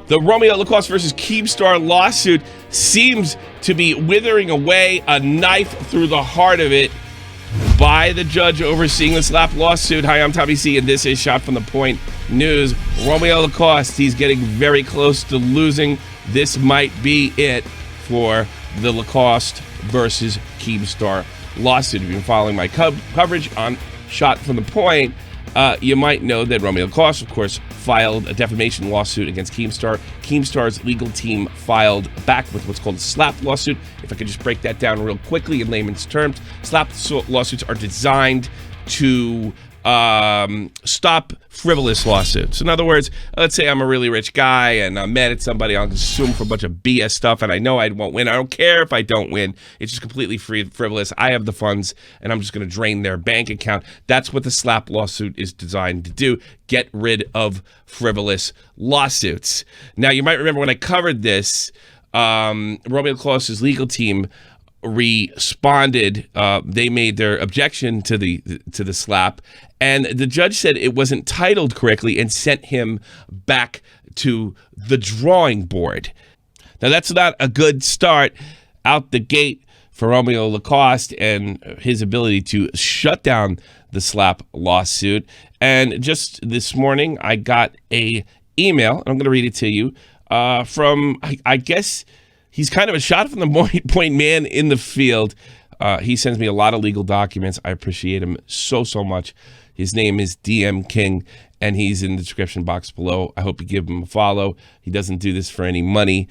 The Romeo Lacoste versus Keemstar lawsuit seems to be withering away, a knife through the heart of it, by the judge overseeing the SLAPP lawsuit. Hi, I'm Tommy C, and this is Shot from the Point News. Romeo Lacoste, he's getting very close to losing. This might be it for the Lacoste versus Keemstar lawsuit. If you've been following my coverage on Shot from the Point, you might know that Romeo Lacoste, of course, filed a defamation lawsuit against Keemstar. Keemstar's legal team filed back with what's called a SLAPP lawsuit. If I could just break that down real quickly in layman's terms, SLAPP lawsuits are designed to stop frivolous lawsuits. In other words, let's say I'm a really rich guy and I'm mad at somebody, I'll assume for a bunch of BS stuff, and I know I won't win. I don't care if I don't win. It's just completely frivolous. I have the funds, and I'm just going to drain their bank account. That's what the SLAPP lawsuit is designed to do, get rid of frivolous lawsuits. Now, you might remember when I covered this, Romeo Lacoste's legal team responded. They made their objection to the SLAPP, and the judge said it wasn't titled correctly and sent him back to the drawing board. Now, that's not a good start out the gate for Romeo Lacoste and his ability to shut down the SLAPP lawsuit. And just this morning, I got a email, and I'm going to read it to you, from, I guess, he's kind of a shot from the point man in the field. He sends me a lot of legal documents. I appreciate him so much. His name is DM King, and he's in the description box below. I hope you give him a follow. He doesn't do this for any money.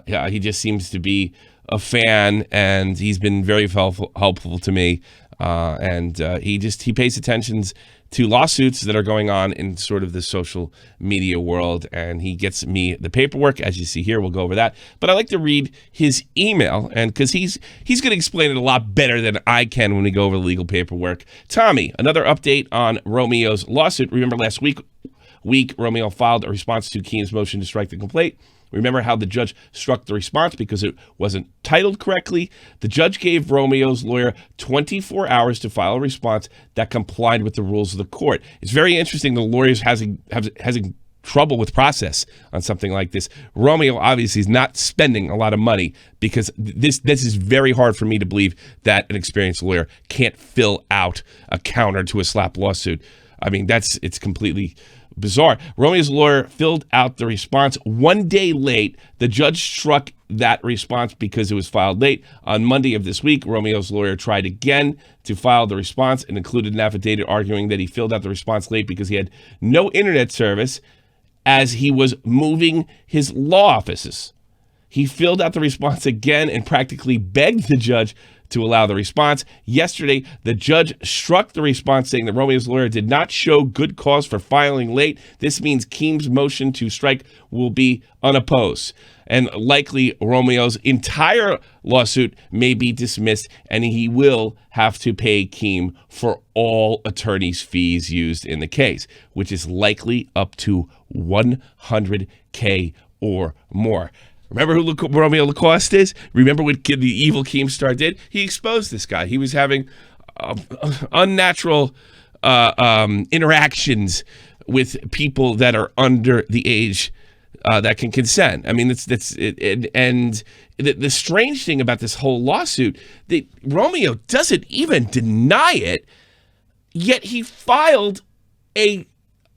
He just seems to be a fan, and he's been very helpful to me. He pays attention to lawsuits that are going on in sort of the social media world, and he gets me the paperwork, as you see here. We'll go over that, but I like to read his email, and because he's going to explain it a lot better than I can when we go over the legal paperwork. Tommy, another update on Romeo's lawsuit. Remember last week Romeo filed a response to Keem's motion to strike the complaint. Remember how the judge struck the response because it wasn't titled correctly? The judge gave Romeo's lawyer 24 hours to file a response that complied with the rules of the court. It's very interesting the lawyer's having trouble with process on something like this. Romeo obviously is not spending a lot of money because this is very hard for me to believe that an experienced lawyer can't fill out a counter to a SLAPP lawsuit. I mean, it's completely bizarre. Romeo's lawyer filled out the response 1 day late. The judge struck that response because it was filed late. On Monday of this week, Romeo's lawyer tried again to file the response and included an affidavit arguing that he filled out the response late because he had no internet service as he was moving his law offices. He filled out the response again and practically begged the judge to allow the response. Yesterday, the judge struck the response, saying that Romeo's lawyer did not show good cause for filing late. This means Keem's motion to strike will be unopposed, and likely Romeo's entire lawsuit may be dismissed, and he will have to pay Keem for all attorney's fees used in the case, which is likely up to $100K or more. Remember who Romeo Lacoste is? Remember what the evil Keemstar did? He exposed this guy. He was having unnatural interactions with people that are under the age that can consent. I mean, the strange thing about this whole lawsuit, that Romeo doesn't even deny it, yet he filed a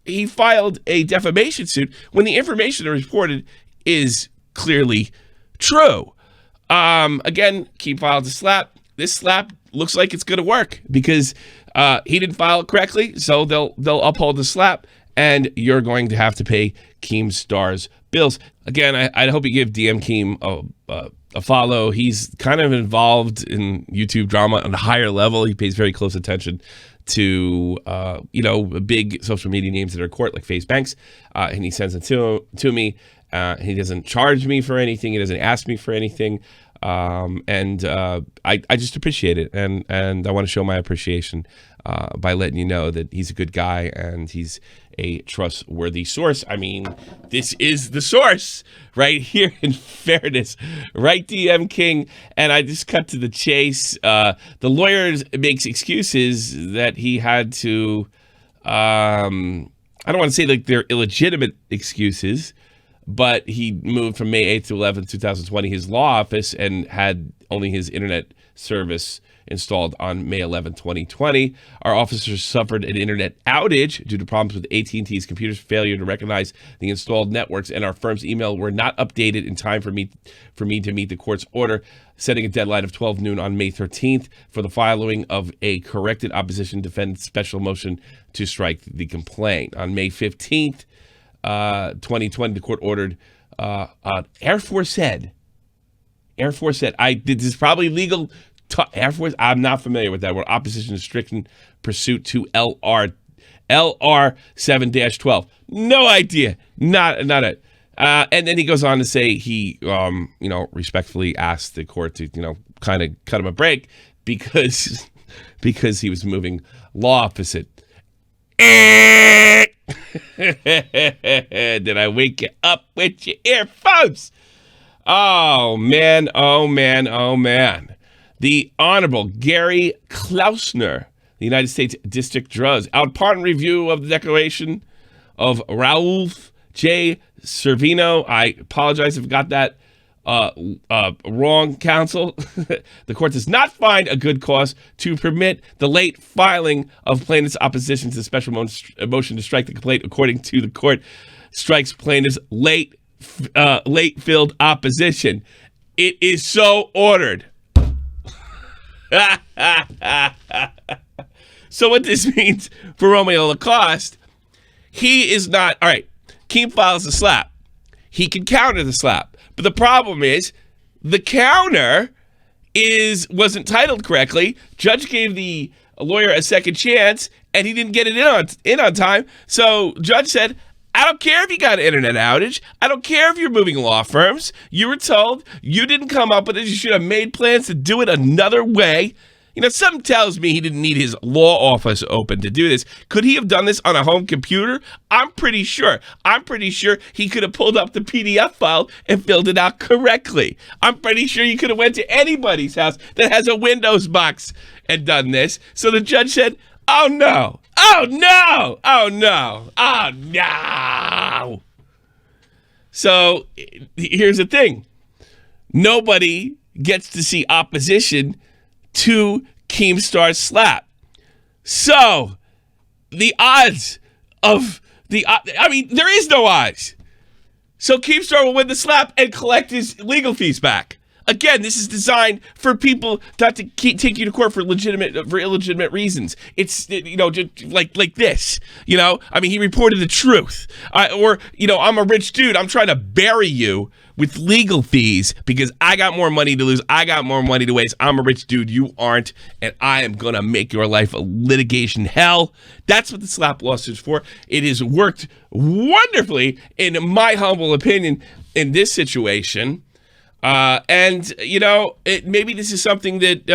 defamation suit when the information reported is clearly true. Again, Keem filed a SLAPP. This SLAPP looks like it's going to work because he didn't file it correctly, so they'll uphold the SLAPP, and you're going to have to pay Keemstar's bills. Again, I hope you give DM Keem a follow. He's kind of involved in YouTube drama on a higher level. He pays very close attention to big social media names that are in court, like FaZe Banks, and he sends it to me. He doesn't charge me for anything. He doesn't ask me for anything. I just appreciate it. And I want to show my appreciation by letting you know that he's a good guy and he's a trustworthy source. I mean, this is the source right here, in fairness, right, DM King? And I just cut to the chase. The lawyer makes excuses that he had to, I don't want to say like they're illegitimate excuses, but he moved from May 8th to 11th, 2020, his law office, and had only his internet service installed on May 11, 2020. Our officers suffered an internet outage due to problems with AT&T's computer's failure to recognize the installed networks, and our firm's email were not updated in time for me to meet the court's order, setting a deadline of 12 noon on May 13th for the filing of a corrected opposition defendant's special motion to strike the complaint. On May 15th, 2020, the court ordered Air Force said, this is probably legal. Air Force, I'm not familiar with that word. Opposition to stricken pursuit to LR 7-12. No idea. Not it. And then he goes on to say he, respectfully asked the court to, kind of cut him a break because he was moving law opposite. Did I wake you up with your earphones? Oh, man. The Honorable Gary Klausner, the United States District Judge, out pardon review of the declaration of Raoul J. Servino. I apologize if I got that wrong, counsel. The court does not find a good cause to permit the late filing of plaintiff's opposition to the special motion to strike the complaint. According to the court, strikes plaintiff's late filled opposition. It is so ordered. So what this means for Romeo Lacoste, he is not, all right, Keem files a SLAPP. He can counter the SLAPP. But the problem is the counter wasn't titled correctly. Judge gave the lawyer a second chance, and he didn't get it in on time. So judge said, I don't care if you got an internet outage. I don't care if you're moving law firms. You were told you didn't come up with it. You should have made plans to do it another way. Something tells me he didn't need his law office open to do this. Could he have done this on a home computer? I'm pretty sure he could have pulled up the PDF file and filled it out correctly. I'm pretty sure you could have went to anybody's house that has a Windows box and done this. So the judge said, oh no. So here's the thing. Nobody gets to see opposition to Keemstar's SLAPP. So the odds of there is no odds. So Keemstar will win the SLAPP and collect his legal fees back. Again, this is designed for people not to take you to court for illegitimate reasons. It's just like this. He reported the truth. I'm a rich dude. I'm trying to bury you with legal fees because I got more money to lose. I got more money to waste. I'm a rich dude. You aren't, and I am gonna make your life a litigation hell. That's what the SLAPP lawsuit's for. It has worked wonderfully, in my humble opinion, in this situation. Maybe this is something that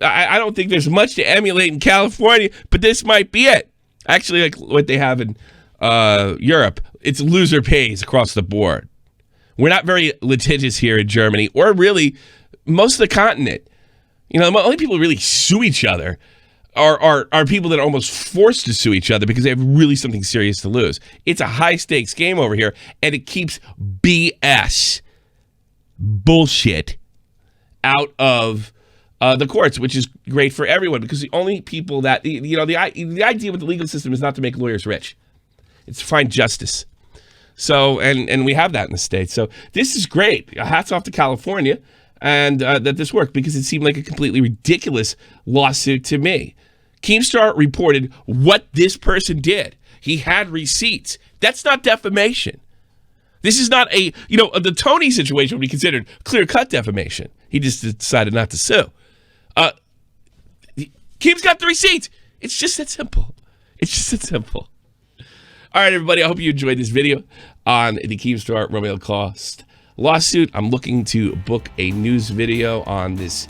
I don't think there's much to emulate in California, but this might be it. Actually, like what they have in Europe, it's loser pays across the board. We're not very litigious here in Germany, or really most of the continent. The only people who really sue each other are people that are almost forced to sue each other because they have really something serious to lose. It's a high stakes game over here, and it keeps BS. Bullshit out of the courts, which is great for everyone, because the only people that the idea with the legal system is not to make lawyers rich. It's to find justice. So and we have that in the States. So this is great. Hats off to California and that this worked, because it seemed like a completely ridiculous lawsuit to me. Keemstar reported what this person did. He had receipts. That's not defamation. This is not the Tony situation would be considered clear-cut defamation. He just decided not to sue. Keem's got the receipts. It's just that simple. All right, everybody, I hope you enjoyed this video on the Keemstar Romeo Lacoste lawsuit. I'm looking to book a news video on this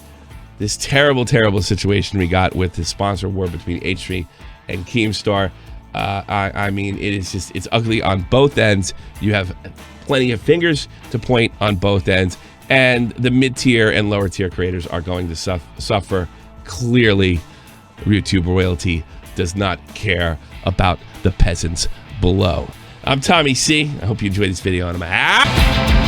terrible, terrible situation we got with the sponsor war between H3 and Keemstar. It's ugly on both ends. You have plenty of fingers to point on both ends, and the mid-tier and lower-tier creators are going to suffer. Clearly, YouTube royalty does not care about the peasants below. I'm Tommy C. I hope you enjoyed this video, and I'm out.